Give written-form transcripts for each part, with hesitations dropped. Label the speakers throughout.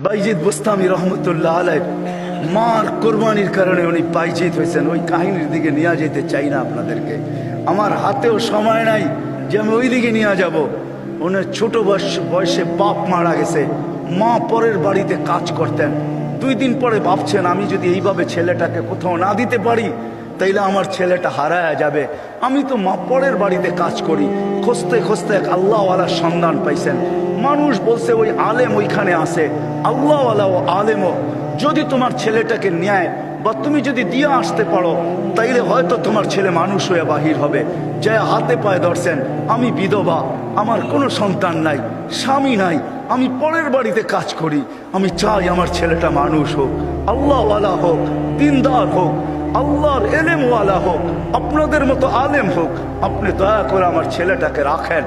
Speaker 1: বাইজিদ বুস্তামি রহমতুল্লাহ আলাইহ মার কোরবানির কারণে উনি বাইজিদ হয়েছেন। ওই কাহিনীর দিকে নিয়ে যেতে চাই না আপনাদেরকে, আমার হাতেও সময় নাই যে আমি ওই দিকে নিয়ে যাব। ওনার ছোট বয়সে বাপ মারা গেছে, মা পরের বাড়িতে কাজ করতেন। 2 দিন পরে ভাবছেন আমি যদি এইভাবে ছেলেটাকে কোথাও না দিতে পারি তাইলে আমার ছেলেটা হারায়া যাবে। আমি তো মা পরের বাড়িতে কাজ করি। খুঁজতে খুঁজতে এক আল্লাহওয়ালার সন্ধান পাইছেন। মানুষ বলছে ওই আলেম ওইখানে আছে, আল্লাহওয়ালা ও আলেমও যদি তোমার ছেলেটাকে নেয় বা তুমি যদি দিয়ে আসতে পারো তাইলে হয়তো তোমার ছেলে মানুষ হয়ে বাহির হবে। যে হাতে পায়ে ধরছেন, আমি বিধবা, আমার কোনো সন্তান নাই, স্বামী নাই, আমি পরের বাড়িতে কাজ করি, আমি চাই আমার ছেলেটা মানুষ হোক, আল্লাহওয়ালা হোক, দিনদার হোক, আল্লাহর এলেমওয়ালা হোক, আপনাদের মতো আলেম হোক, আপনি দয়া করে আমার ছেলেটাকে রাখেন।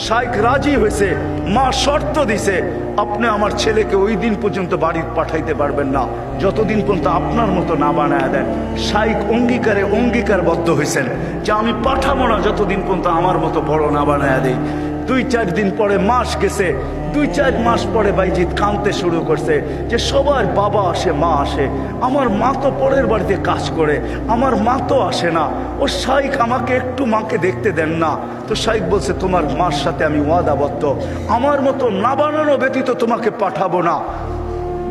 Speaker 1: শাইখ রাজি হয়েছে, মা শর্ত দিছে আপনি আমার ছেলেকে ওই দিন পর্যন্ত বাড়িতে পাঠাইতে পারবেন না যতদিন পর্যন্ত আপনার মতো না বানায় দেন। শাইখ অঙ্গীকারবদ্ধ হয়েছেন যে আমি পাঠাবো না যতদিন পর্যন্ত আমার মতো বড় না বানায় দেয়। 2-4 দিন পরে মাস গেছে, 2-4 মাস পরে বাইজিদ কাঁদতে শুরু করছে যে সবার বাবা আসে, মা আসে, আমার মা তো পরের বাড়িতে কাজ করে, আমার মা তো আসে না। ও শাইখ আমাকে একটু মাকে দেখতে দেন না। তো শাইখ বলছে তোমার মার সাথে আমি ওয়াদাবদ্ধ, আমার মতো না বানানো ব্যতীত তোমাকে পাঠাবো না।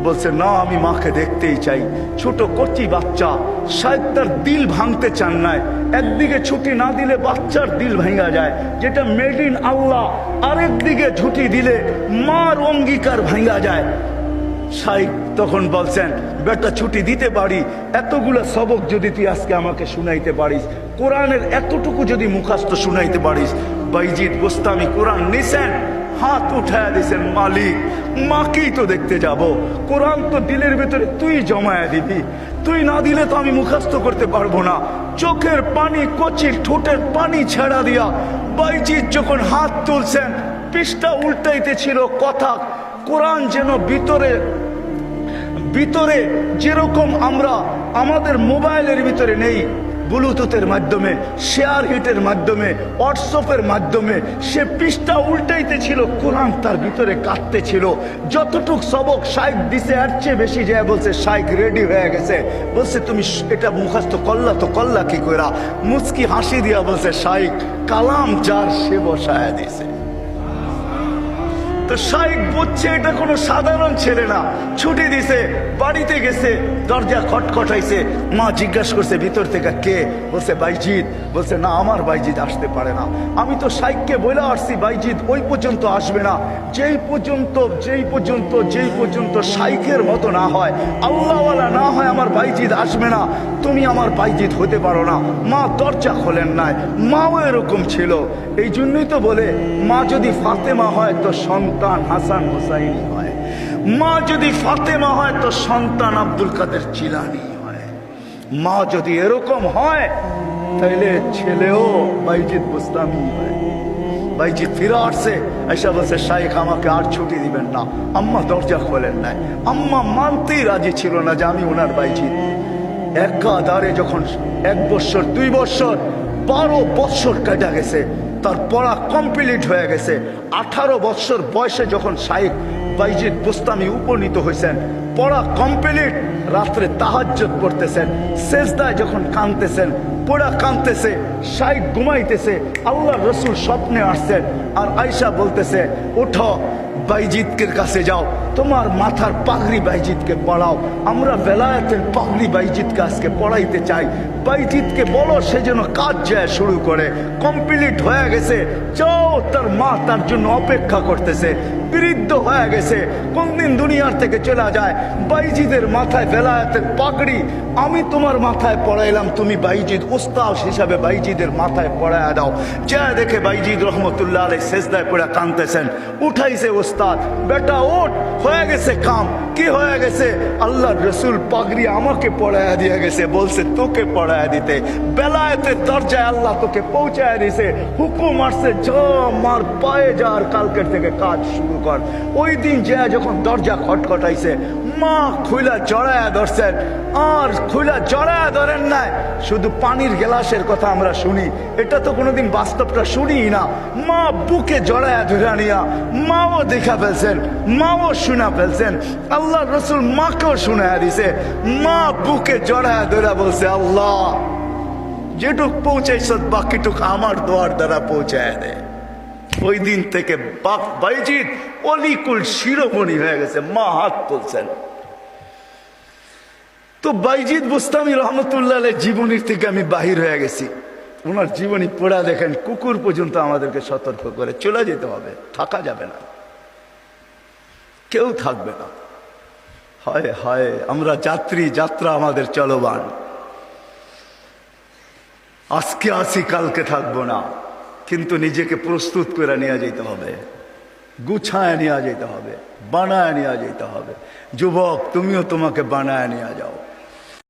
Speaker 1: বলছে না, আমি মাকে দেখতেই চাই। ছোট কচি বাচ্চা, শাইখ তার দিল ভাঙতে চান নাই। একদিকে ছুটি না দিলে বাচ্চার দিল ভাঙা যায়, যেটা মেড ইন আল্লাহ। আরেকদিকে ছুটি দিলে মার অঙ্গীকার ভাঙা যায়। শাইখ তখন বলছেন বেটা ছুটি দিতে পারি, এতগুলো সবক যদি তুই আজকে আমাকে শুনাইতে পারিস, কোরআনের এতটুকু যদি মুখস্থ শুনাইতে পারিস। বাইজিদ বুস্তামি কোরআন নিছেন, হাত উঠায় দিছেন, মালিক মাকেই তো দেখতে যাব, কোরআন তো দিলের ভেতরে তুই জমায়া দিবি, তুই না দিলে তো আমি মুখস্থ করতে পারবো না। চোখের পানি, কচির ঠোঁটের পানি ছেড়া দিয়া বাইজিদ যখন হাত তুলছেন, পৃষ্ঠা উল্টাইতে ছিল কথা। কোরআন যেন ভিতরে যেরকম আমরা আমাদের মোবাইলের ভিতরে নেই, ব্লুটুথের মাধ্যমে, শেয়ার হিটের মাধ্যমে, হোয়াটসঅ্যাপের মাধ্যমে সে পৃষ্ঠা উল্টাইতে ছিল, কোরআন তার ভিতরে কাটতে ছিল। যতটুক সবক শাইখ দিছে এর চেয়ে বেশি যায় বলছে শাইখ রেডি হয়ে গেছে। বলছে তুমি এটা মুখস্থ করলা তো করলা কি কইরা? মুচকি হাসি দিয়া বলছে শাইখ কালাম যার সে বসায় দিছে। তো শাইখ বুঝছে এটা কোনো সাধারণ ছেলে না। ছুটি দিছে, বাড়িতে গেছে, দরজা খটখটাইছে। মা জিজ্ঞাসা করছে ভিতর থেকে কে? বলছে বাইজিদ। বলছে না, আমার বাইজিদ আসতে পারে না। আমি তো শাইখকে বলে আসছি বাইজিদ ওই পর্যন্ত আসবে না, যেই পর্যন্ত শাইখের মতো না হয়, আল্লাহওয়ালা না হয়, আমার বাইজিদ আসবে না। তুমি আমার বাইজিদ হতে পারো না। মা দরজা খোলেন নাই। মাও এরকম ছিল। এই জন্যই তো বলে মা যদি ফাতেমা হয় তো সন্তান হাসান হুসাইনি হয়, মা যদি ফাতেমা হয় তো সন্তান আব্দুল কাদের জিলানী হয়। মা যদি এরকম হয় তাইলে ছেলেও বাইজিদ বুস্তামি হয়। বাইজিদ ফিরে আসছে, এসে বলছে শাইখ আমাকে আর ছুটি দিবেন না। আম্মা দরজা খোলেন নাই। আম্মা মানতেই রাজি ছিল না যে আমি ওনার বাইজিদ। একাধারে যখন 1 বছর, 2 বছর, 12 বছর কাটা গেছে, তার পড়া কমপ্লিট হয়ে গেছে। 18 বছর বয়সে যখন শাইখ বাইজিদ বুস্তামি উপনীত হয়েছেন, পড়া কমপ্লিট, রাত্রে তাহাজ্জুদ পড়তেছেন, সেজদায় যখন কাঁদতেছেন, পড়া কাঁদতেছে, শাইখ ঘুমাইতেছে, আল্লাহর রসুল স্বপ্নে আসছেন। আর আয়েশা বলতেছে ওঠো, বাইজিদের কাছে যাও, তোমার মাথার পাগড়ি বাইজিদকে পড়াও, আমরা বেলায়েতের পাগড়ি বাইজিদকে আজকে পড়াইতে চাই। বাইজিদকে বলো সে যেন কাজ যায় শুরু করে। কমপ্লিট হয়ে গেছে, যাও। তার মা তার জন্য অপেক্ষা করতেছে। বৃদ্ধ হয়ে গেছে, কোন দিন দুনিয়ার থেকে চলে যায়। বাইজিদের মাথায় বেলায়েতের পাগড়ি আমি তোমার মাথায় পড়াইলাম, তুমি বাইজিদ উস্তাদ হিসাবে বাইজিদের মাথায় পড়ায় দাও। যা দেখে বাইজিদ রহমতুল্লাহ আলাইহি সেজদায় পড়ে কাঁদতেছেন। উঠাইছে উস্তাদ, বেটা ওঠ, হয়ে গেছে কাম। কি হয়ে গেছে? আল্লাহর রসুল পাগড়ি আমাকে পড়ায় দিয়ে গেছে, বলছে তোকে পড়ায় দিতে। বেলায়েতের দরজায় আল্লাহ তোকে পৌঁছায় দিছে, হুকুম আসছে যা মার পায়ে যা, আর কালকের থেকে কাজ শুরু কর। ওই দিন যা যখন দরজা খটখটাইছে, মা খুইলা জড়ায়া ধরছেন, আর খুইলা জড়ায়া ধরেন নাই, শুধু পানির গ্লাসের কথা আমরা শুনি, এটা তো কোনোদিন বাস্তবটা শুনি না। মা বুকে জড়ায়া ধরে নিয়া মাও দেখা ফেলছেন, মাও শোনা ফেলছেন, আল্লাহ রসুল মাকেও শোনায়া দিছে। মা বুকে জড়ায়া ধরে বলছে, আল্লাহ যেটুক পৌঁছাইছ বাকিটুক আমার দোয়ার দ্বারা পৌঁছায় দে। ওই দিন থেকে বাইজিদ অলিকুল শিরোমণি হয়ে গেছে, মা হাত তুলছেন। তো বাইজিদ বুস্তামি রহমতুল্লাহ জীবনীর থেকে আমি বাহির হয়ে গেছি। ওনার জীবনী পড়া দেখেন, কুকুর পর্যন্ত আমাদেরকে সতর্ক করে চলে যেতে হবে, থাকা যাবে না, কেউ থাকবে না। হায় হায়, আমরা যাত্রী, যাত্রা আমাদের চলমান। আজকে আসি কালকে থাকবো না, কিন্তু নিজেকে প্রস্তুত করে নিয়ে যেতে হবে, গুছায় নিয়ে যেতে হবে, বানায় নিয়ে যেতে হবে। যুবক, তুমিও তোমাকে বানায় নিয়ে যাও।